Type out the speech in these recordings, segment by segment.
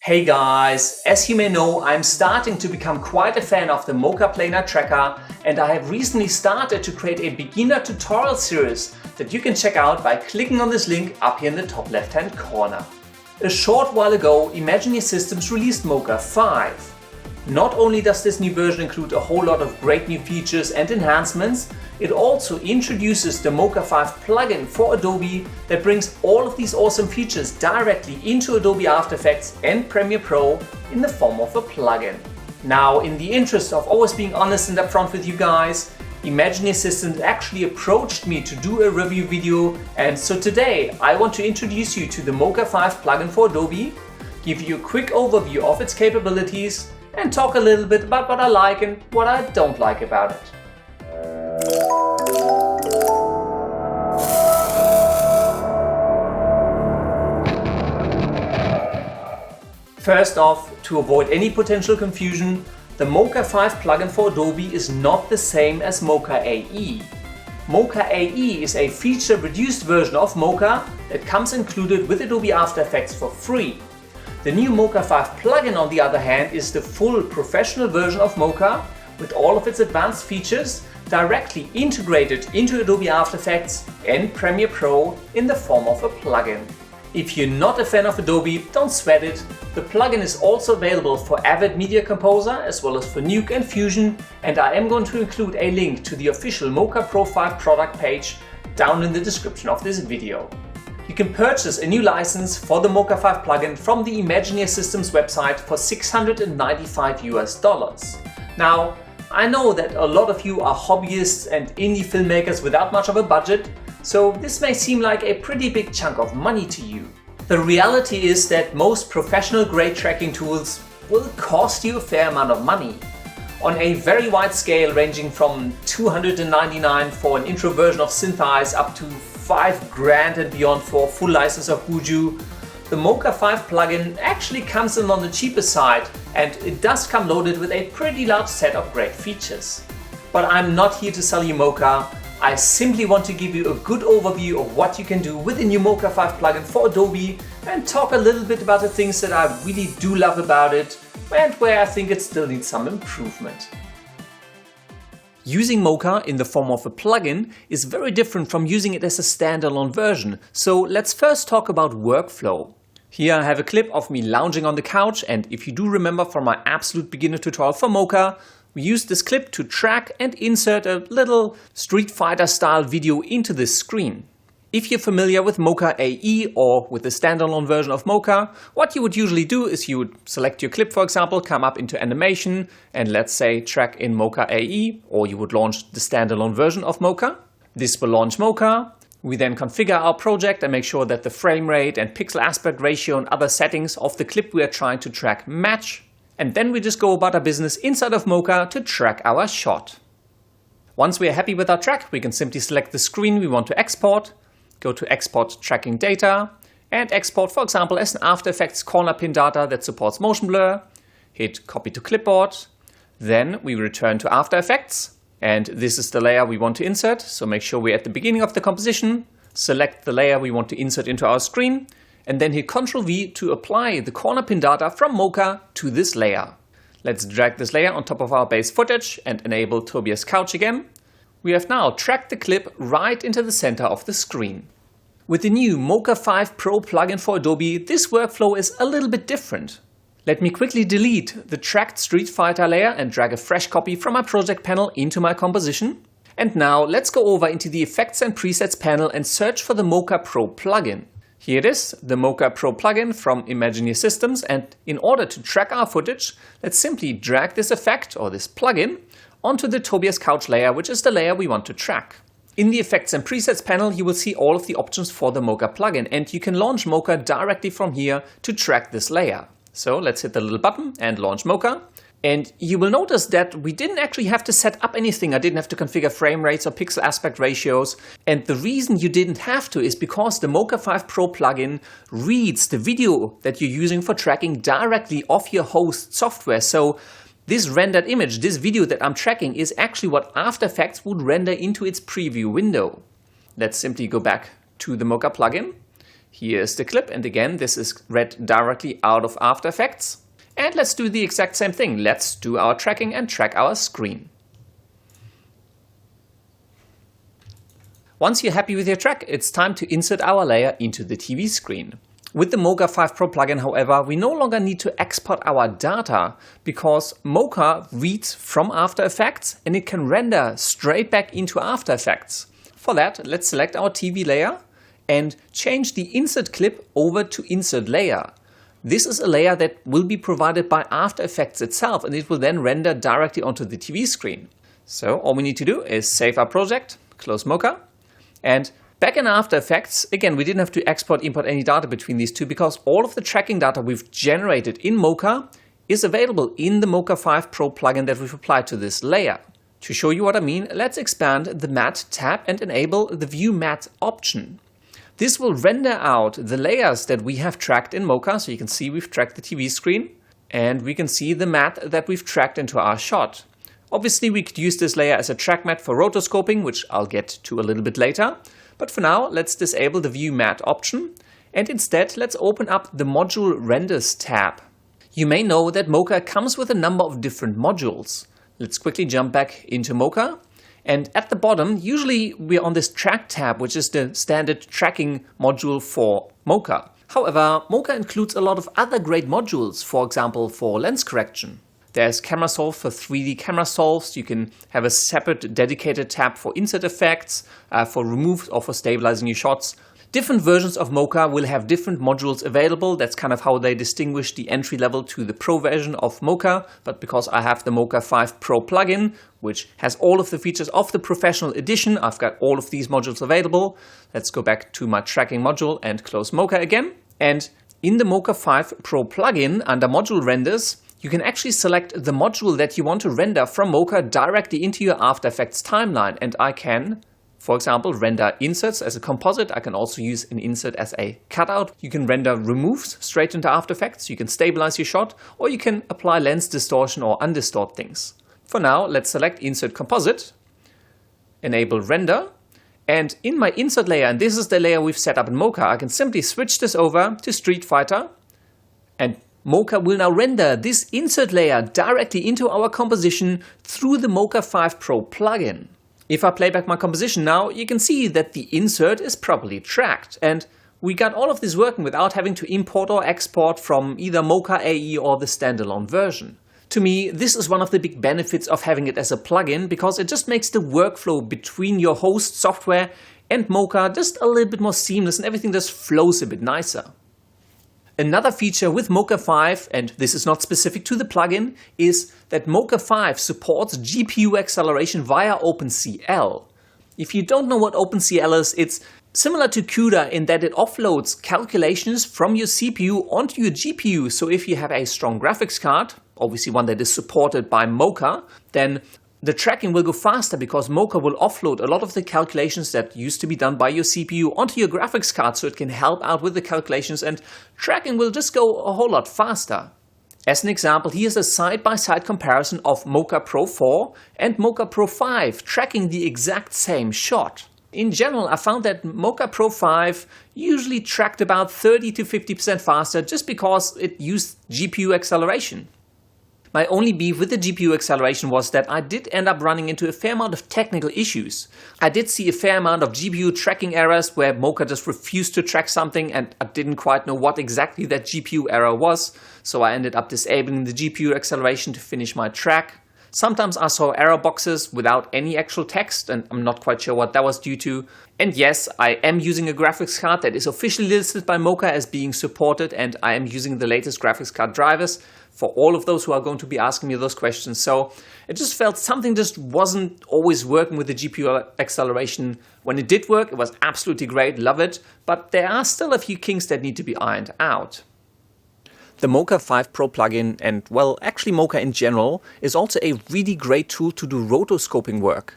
Hey guys, as you may know, I'm starting to become quite a fan of the Mocha Planar Tracker, and I have recently started to create a beginner tutorial series that you can check out by clicking on this link up here in the top left hand corner. A short while ago, Imagineer Systems released Mocha 5. Not only does this new version include a whole lot of great new features and enhancements, it also introduces the Mocha 5 plugin for Adobe that brings all of these awesome features directly into Adobe After Effects and Premiere Pro in the form of a plugin. Now, in the interest of always being honest and upfront with you guys, Imagineer Systems actually approached me to do a review video, and so today I want to introduce you to the Mocha 5 plugin for Adobe, give you a quick overview of its capabilities, and talk a little bit about what I like and what I don't like about it. First off, to avoid any potential confusion, the Mocha 5 plugin for Adobe is not the same as Mocha AE. Mocha AE is a feature-reduced version of Mocha that comes included with Adobe After Effects for free. The new Mocha 5 plugin, on the other hand, is the full professional version of Mocha with all of its advanced features directly integrated into Adobe After Effects and Premiere Pro in the form of a plugin. If you're not a fan of Adobe, don't sweat it. The plugin is also available for Avid Media Composer as well as for Nuke and Fusion, and I am going to include a link to the official Mocha Pro 5 product page down in the description of this video. You can purchase a new license for the Mocha 5 plugin from the Imagineer Systems website for $695. Now, I know that a lot of you are hobbyists and indie filmmakers without much of a budget, so this may seem like a pretty big chunk of money to you. The reality is that most professional grade tracking tools will cost you a fair amount of money. On a very wide scale, ranging from $299 for an intro version of Synthesize up to $5,000 and beyond for a full license of Buju, the Mocha 5 plugin actually comes in on the cheaper side, and it does come loaded with a pretty large set of great features. But I'm not here to sell you Mocha. I simply want to give you a good overview of what you can do with the new Mocha 5 plugin for Adobe and talk a little bit about the things that I really do love about it and where I think it still needs some improvement. Using Mocha in the form of a plugin is very different from using it as a standalone version, so let's first talk about workflow. Here I have a clip of me lounging on the couch, and if you do remember from my absolute beginner tutorial for Mocha, we used this clip to track and insert a little Street Fighter style video into this screen. If you're familiar with Mocha AE or with the standalone version of Mocha, what you would usually do is you would select your clip, for example, come up into animation and let's say track in Mocha AE, or you would launch the standalone version of Mocha. This will launch Mocha. We then configure our project and make sure that the frame rate and pixel aspect ratio and other settings of the clip we are trying to track match. And then we just go about our business inside of Mocha to track our shot. Once we are happy with our track, we can simply select the screen we want to export, go to Export Tracking Data, and export, for example, as an After Effects corner pin data that supports motion blur, hit Copy to Clipboard, then we return to After Effects, and this is the layer we want to insert, so make sure we're at the beginning of the composition, select the layer we want to insert into our screen, and then hit Ctrl-V to apply the corner pin data from Mocha to this layer. Let's drag this layer on top of our base footage and enable Tobias couch again. We have now tracked the clip right into the center of the screen. With the new Mocha 5 Pro plugin for Adobe, this workflow is a little bit different. Let me quickly delete the tracked Street Fighter layer and drag a fresh copy from my project panel into my composition. And now let's go over into the Effects and Presets panel and search for the Mocha Pro plugin. Here it is, the Mocha Pro plugin from Imagineer Systems, and in order to track our footage, let's simply drag this effect or this plugin onto the Tobias couch layer, which is the layer we want to track. In the Effects and Presets panel, you will see all of the options for the Mocha plugin, and you can launch Mocha directly from here to track this layer. So let's hit the little button and launch Mocha. And you will notice that we didn't actually have to set up anything. I didn't have to configure frame rates or pixel aspect ratios. And the reason you didn't have to is because the Mocha 5 Pro plugin reads the video that you're using for tracking directly off your host software. So this rendered image, this video that I'm tracking, is actually what After Effects would render into its preview window. Let's simply go back to the Mocha plugin, Here's the clip, and again, this is read directly out of After Effects. And let's do the exact same thing. Let's do our tracking and track our screen. Once you're happy with your track, it's time to insert our layer into the TV screen. With the Mocha 5 Pro plugin, however, we no longer need to export our data because Mocha reads from After Effects and it can render straight back into After Effects. For that, let's select our TV layer and change the insert clip over to insert layer. This is a layer that will be provided by After Effects itself, and it will then render directly onto the TV screen. So all we need to do is save our project, close Mocha, and back in After Effects, again, we didn't have to import any data between these two because all of the tracking data we've generated in Mocha is available in the Mocha 5 Pro plugin that we've applied to this layer. To show you what I mean, let's expand the Matte tab and enable the View Matte option. This will render out the layers that we have tracked in Mocha, so you can see we've tracked the TV screen, and we can see the matte that we've tracked into our shot. Obviously, we could use this layer as a track matte for rotoscoping, which I'll get to a little bit later. But for now, let's disable the View Matte option, and instead let's open up the Module Renders tab. You may know that Mocha comes with a number of different modules. Let's quickly jump back into Mocha. And at the bottom, usually we're on this Track tab, which is the standard tracking module for Mocha. However, Mocha includes a lot of other great modules, for example, for lens correction. There's Camera Solve for 3D camera solves. You can have a separate dedicated tab for insert effects, for remove or for stabilizing your shots. Different versions of Mocha will have different modules available. That's kind of how they distinguish the entry level to the Pro version of Mocha. But because I have the Mocha 5 Pro plugin, which has all of the features of the Professional Edition, I've got all of these modules available. Let's go back to my tracking module and close Mocha again. And in the Mocha 5 Pro plugin, under Module Renders, you can actually select the module that you want to render from Mocha directly into your After Effects timeline. And I can, for example, render inserts as a composite. I can also use an insert as a cutout. You can render removes straight into After Effects. You can stabilize your shot, or you can apply lens distortion or undistort things. For now, let's select Insert Composite, enable Render, and in my insert layer, and this is the layer we've set up in Mocha, I can simply switch this over to Street Fighter, and Mocha will now render this insert layer directly into our composition through the Mocha 5 Pro plugin. If I play back my composition now, you can see that the insert is properly tracked, and we got all of this working without having to import or export from either Mocha AE or the standalone version. To me, this is one of the big benefits of having it as a plugin, because it just makes the workflow between your host software and Mocha just a little bit more seamless, and everything just flows a bit nicer. Another feature with Mocha 5, and this is not specific to the plugin, is that Mocha 5 supports GPU acceleration via OpenCL. If you don't know what OpenCL is, it's similar to CUDA in that it offloads calculations from your CPU onto your GPU. So if you have a strong graphics card, obviously one that is supported by Mocha, then the tracking will go faster because Mocha will offload a lot of the calculations that used to be done by your CPU onto your graphics card, so it can help out with the calculations, and tracking will just go a whole lot faster. As an example, here's a side-by-side comparison of Mocha Pro 4 and Mocha Pro 5 tracking the exact same shot. In general, I found that Mocha Pro 5 usually tracked about 30 to 50% faster just because it used GPU acceleration. My only beef with the GPU acceleration was that I did end up running into a fair amount of technical issues. I did see a fair amount of GPU tracking errors where Mocha just refused to track something, and I didn't quite know what exactly that GPU error was, so I ended up disabling the GPU acceleration to finish my track. Sometimes I saw error boxes without any actual text, and I'm not quite sure what that was due to. And yes, I am using a graphics card that is officially listed by Mocha as being supported, and I am using the latest graphics card drivers for all of those who are going to be asking me those questions. So it just felt something just wasn't always working with the GPU acceleration. When it did work, it was absolutely great, love it, but there are still a few kinks that need to be ironed out. The Mocha 5 Pro plugin, and well, actually Mocha in general, is also a really great tool to do rotoscoping work.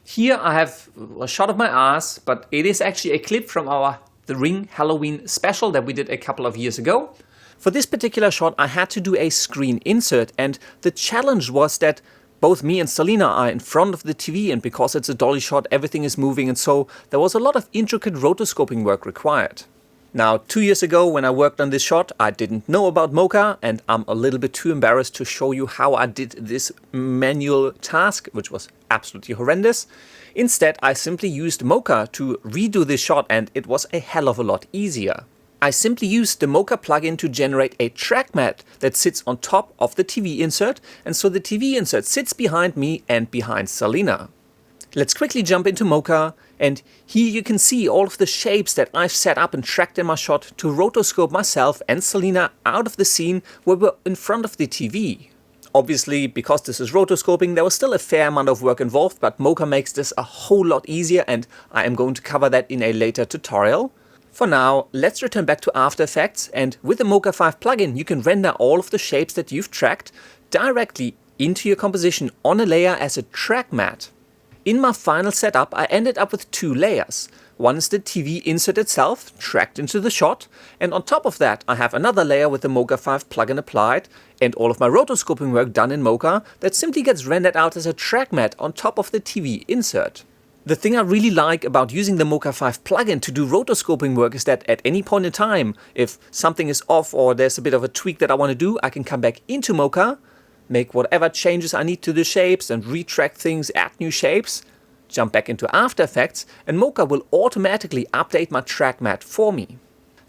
Here I have a shot of my ass, but it is actually a clip from The Ring Halloween special that we did a couple of years ago. For this particular shot, I had to do a screen insert, and the challenge was that both me and Selina are in front of the TV, and because it's a dolly shot, everything is moving, and so there was a lot of intricate rotoscoping work required. Now, 2 years ago when I worked on this shot, I didn't know about Mocha, and I'm a little bit too embarrassed to show you how I did this manual task, which was absolutely horrendous. Instead, I simply used Mocha to redo this shot, and it was a hell of a lot easier. I simply used the Mocha plugin to generate a track mat that sits on top of the TV insert, and so the TV insert sits behind me and behind Selina. Let's quickly jump into Mocha, and here you can see all of the shapes that I've set up and tracked in my shot to rotoscope myself and Selina out of the scene where we're in front of the TV. Obviously, because this is rotoscoping, there was still a fair amount of work involved, but Mocha makes this a whole lot easier, and I am going to cover that in a later tutorial. For now, let's return back to After Effects, and with the Mocha 5 plugin you can render all of the shapes that you've tracked directly into your composition on a layer as a track mat. In my final setup, I ended up with 2 layers. One is the TV insert itself, tracked into the shot, and on top of that I have another layer with the Mocha 5 plugin applied, and all of my rotoscoping work done in Mocha that simply gets rendered out as a track mat on top of the TV insert. The thing I really like about using the Mocha 5 plugin to do rotoscoping work is that at any point in time, if something is off or there's a bit of a tweak that I want to do, I can come back into Mocha, make whatever changes I need to the shapes and retract things, add new shapes, jump back into After Effects, and Mocha will automatically update my track mat for me.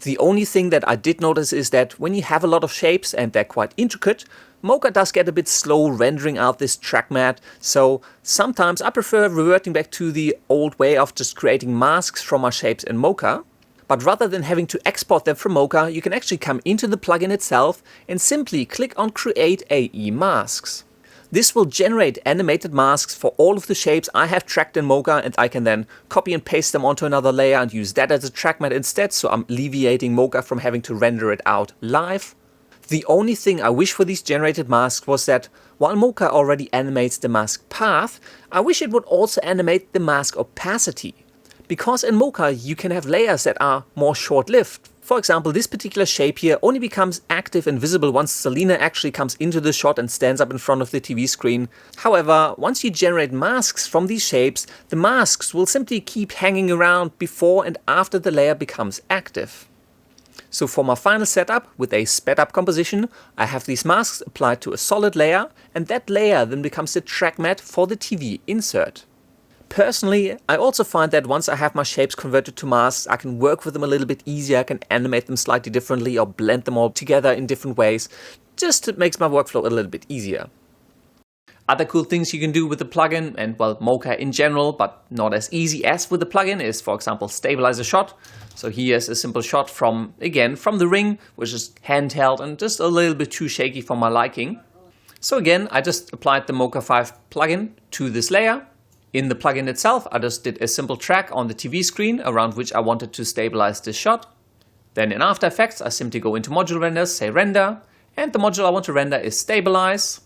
The only thing that I did notice is that when you have a lot of shapes and they're quite intricate, Mocha does get a bit slow rendering out this track mat, so sometimes I prefer reverting back to the old way of just creating masks from my shapes in Mocha. But rather than having to export them from Mocha, you can actually come into the plugin itself and simply click on Create AE Masks. This will generate animated masks for all of the shapes I have tracked in Mocha, and I can then copy and paste them onto another layer and use that as a track mat instead, so I'm alleviating Mocha from having to render it out live. The only thing I wish for these generated masks was that while Mocha already animates the mask path, I wish it would also animate the mask opacity. Because in Mocha you can have layers that are more short-lived. For example, this particular shape here only becomes active and visible once Selina actually comes into the shot and stands up in front of the TV screen. However, once you generate masks from these shapes, the masks will simply keep hanging around before and after the layer becomes active. So for my final setup with a sped up composition, I have these masks applied to a solid layer, and that layer then becomes the track mat for the TV insert. Personally, I also find that once I have my shapes converted to masks, I can work with them a little bit easier, I can animate them slightly differently or blend them all together in different ways. Just it makes my workflow a little bit easier. Other cool things you can do with the plugin, and well, Mocha in general, but not as easy as with the plugin, is for example stabilize a shot. So here's a simple shot from the ring, which is handheld and just a little bit too shaky for my liking. So again, I just applied the Mocha 5 plugin to this layer. In the plugin itself, I just did a simple track on the TV screen around which I wanted to stabilize this shot. Then in After Effects, I simply go into module renders, say render, and the module I want to render is stabilize.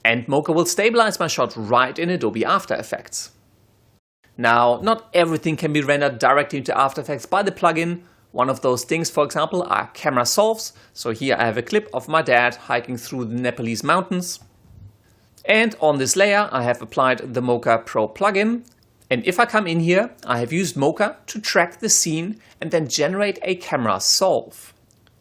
And Mocha will stabilize my shot right in Adobe After Effects. Now, not everything can be rendered directly into After Effects by the plugin. One of those things, for example, are camera solves. So here I have a clip of my dad hiking through the Nepalese mountains. And on this layer, I have applied the Mocha Pro plugin. And if I come in here, I have used Mocha to track the scene and then generate a camera solve.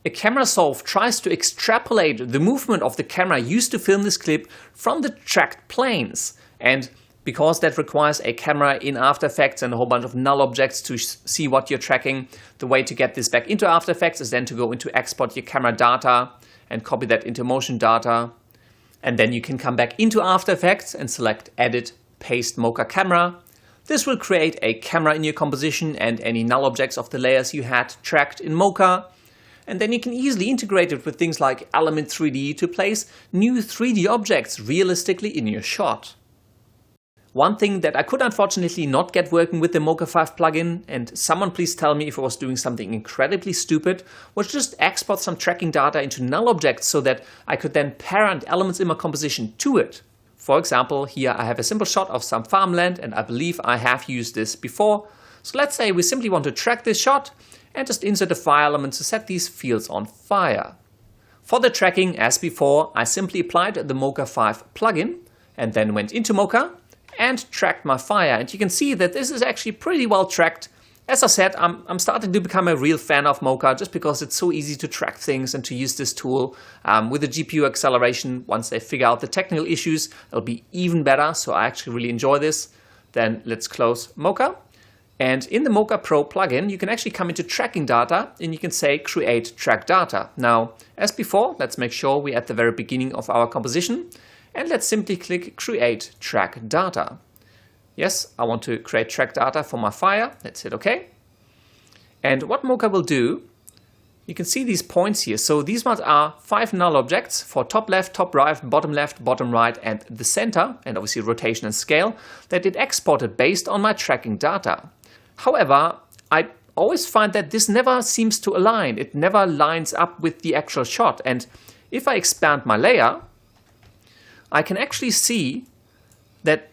A camera solve tries to extrapolate the movement of the camera used to film this clip from the tracked planes. And because that requires a camera in After Effects and a whole bunch of null objects to see what you're tracking, the way to get this back into After Effects is then to go into export your camera data and copy that into motion data. And then you can come back into After Effects and select Edit, Paste Mocha Camera. This will create a camera in your composition and any null objects of the layers you had tracked in Mocha. And then you can easily integrate it with things like Element 3D to place new 3D objects realistically in your shot. One thing that I could unfortunately not get working with the Mocha 5 plugin, and someone please tell me if I was doing something incredibly stupid, was just export some tracking data into null objects so that I could then parent elements in my composition to it. For example, here I have a simple shot of some farmland, and I believe I have used this before. So let's say we simply want to track this shot and just insert a fire element to set these fields on fire. For the tracking, as before, I simply applied the Mocha 5 plugin and then went into Mocha and tracked my fire, and you can see that this is actually pretty well tracked As I said, I'm starting to become a real fan of Mocha just because it's so easy to track things and to use this tool. With the GPU acceleration, once they figure out the technical issues, it'll be even better. So I actually really enjoy this. Then let's close Mocha. And in the Mocha Pro plugin, you can actually come into tracking data and you can say create track data. Now, as before, let's make sure we're at the very beginning of our composition. And let's simply click create track data. Yes, I want to create track data for my fire. Let's hit OK. And what Mocha will do, you can see these points here. So these ones are 5 null objects for top left, bottom right, bottom right, and the center, and obviously rotation and scale, that it exported based on my tracking data. However, I always find that this never seems to align. It never lines up with the actual shot. And if I expand my layer, I can actually see that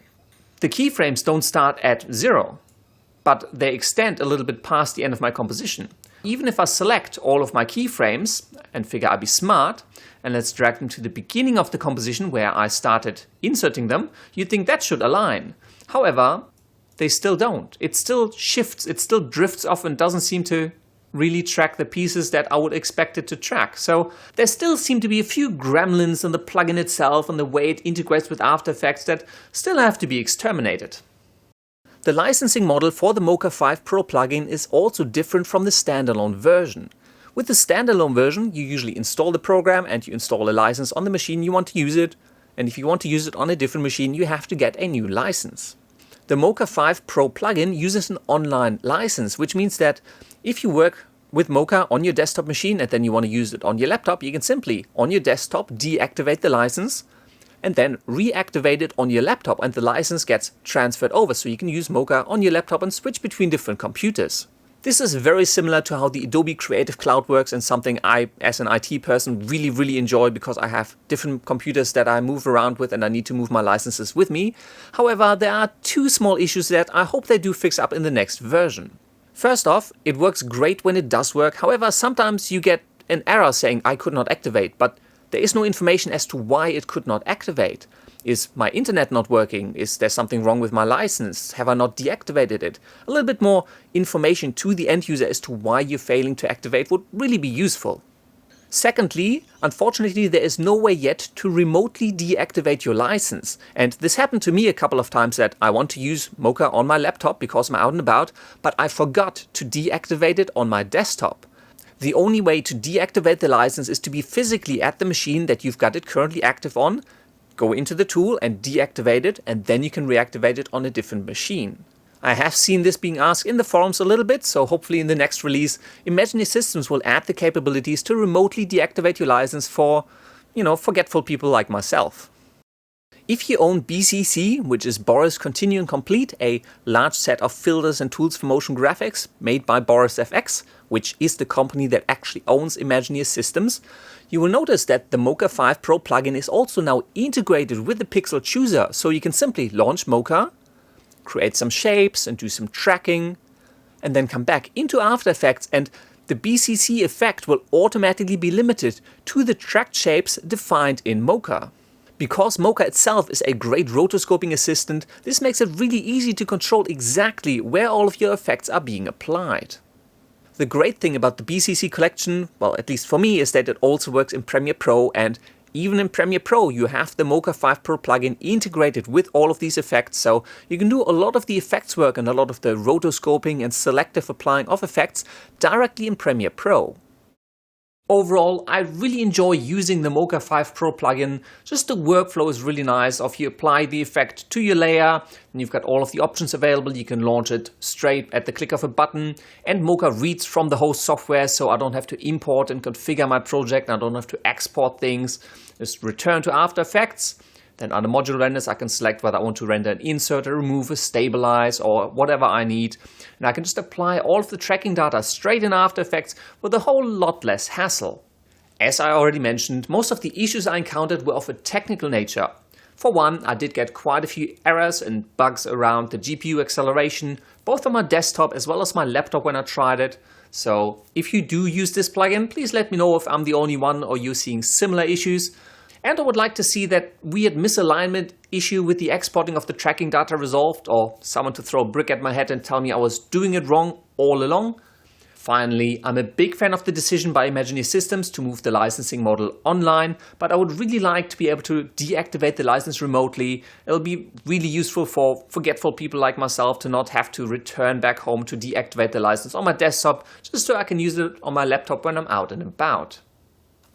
the keyframes don't start at 0, but they extend a little bit past the end of my composition. Even if I select all of my keyframes and figure I'll be smart, and let's drag them to the beginning of the composition where I started inserting them, you'd think that should align. However, they still don't. It still shifts, it still drifts off and doesn't seem to really track the pieces that I would expect it to track. So there still seem to be a few gremlins in the plugin itself and the way it integrates with After Effects that still have to be exterminated. The licensing model for the Mocha 5 Pro plugin is also different from the standalone version. With the standalone version, you usually install the program and you install a license on the machine you want to use it. And if you want to use it on a different machine, you have to get a new license. The Mocha 5 Pro plugin uses an online license, which means that if you work with Mocha on your desktop machine and then you want to use it on your laptop, you can simply, on your desktop, deactivate the license and then reactivate it on your laptop and the license gets transferred over. So you can use Mocha on your laptop and switch between different computers. This is very similar to how the Adobe Creative Cloud works and something I, as an IT person, really enjoy because I have different computers that I move around with and I need to move my licenses with me. However, there are 2 small issues that I hope they do fix up in the next version. First off, it works great when it does work. However, sometimes you get an error saying I could not activate, but there is no information as to why it could not activate. Is my internet not working? Is there something wrong with my license? Have I not deactivated it? A little bit more information to the end user as to why you're failing to activate would really be useful. Secondly, unfortunately, there is no way yet to remotely deactivate your license. And this happened to me a couple of times that I want to use Mocha on my laptop because I'm out and about, but I forgot to deactivate it on my desktop. The only way to deactivate the license is to be physically at the machine that you've got it currently active on, go into the tool and deactivate it, and then you can reactivate it on a different machine. I have seen this being asked in the forums a little bit, so hopefully in the next release, Imagineer Systems will add the capabilities to remotely deactivate your license for, forgetful people like myself. If you own BCC, which is Boris Continuum Complete, a large set of filters and tools for motion graphics made by Boris FX, which is the company that actually owns Imagineer Systems, you will notice that the Mocha 5 Pro plugin is also now integrated with the Pixel Chooser, so you can simply launch Mocha, create some shapes and do some tracking, and then come back into After Effects, and the BCC effect will automatically be limited to the tracked shapes defined in Mocha. Because Mocha itself is a great rotoscoping assistant, this makes it really easy to control exactly where all of your effects are being applied. The great thing about the BCC collection, well, at least for me, is that it also works in Premiere Pro, and even in Premiere Pro you have the Mocha 5 Pro plugin integrated with all of these effects, so you can do a lot of the effects work and a lot of the rotoscoping and selective applying of effects directly in Premiere Pro. Overall, I really enjoy using the Mocha 5 Pro plugin. Just the workflow is really nice. If you apply the effect to your layer, and you've got all of the options available, you can launch it straight at the click of a button. And Mocha reads from the host software, so I don't have to import and configure my project. I don't have to export things. Just return to After Effects. Then under module renders, I can select whether I want to render an insert, a remove, a stabilize, or whatever I need. And I can just apply all of the tracking data straight in After Effects with a whole lot less hassle. As I already mentioned, most of the issues I encountered were of a technical nature. For one, I did get quite a few errors and bugs around the GPU acceleration, both on my desktop as well as my laptop when I tried it. So if you do use this plugin, please let me know if I'm the only one or you're seeing similar issues. And I would like to see that weird misalignment issue with the exporting of the tracking data resolved, or someone to throw a brick at my head and tell me I was doing it wrong all along. Finally, I'm a big fan of the decision by Imagineer Systems to move the licensing model online, but I would really like to be able to deactivate the license remotely. It'll be really useful for forgetful people like myself to not have to return back home to deactivate the license on my desktop, just so I can use it on my laptop when I'm out and about.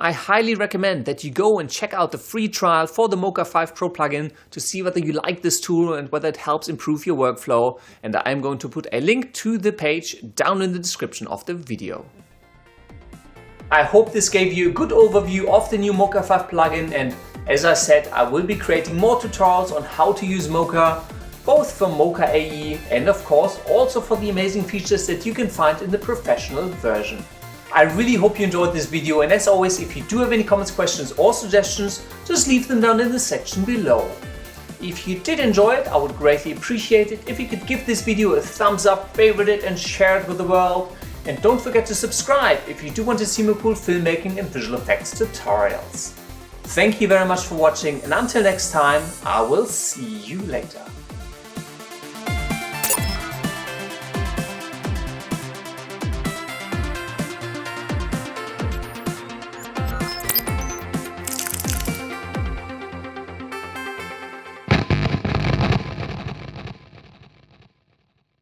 I highly recommend that you go and check out the free trial for the Mocha 5 Pro plugin to see whether you like this tool and whether it helps improve your workflow, and I'm going to put a link to the page down in the description of the video. I hope this gave you a good overview of the new Mocha 5 plugin, and as I said, I will be creating more tutorials on how to use Mocha, both for Mocha AE and of course also for the amazing features that you can find in the professional version. I really hope you enjoyed this video, and as always, if you do have any comments, questions or suggestions, just leave them down in the section below. If you did enjoy it, I would greatly appreciate it if you could give this video a thumbs up, favorite it and share it with the world. And don't forget to subscribe if you do want to see more cool filmmaking and visual effects tutorials. Thank you very much for watching, and until next time, I will see you later.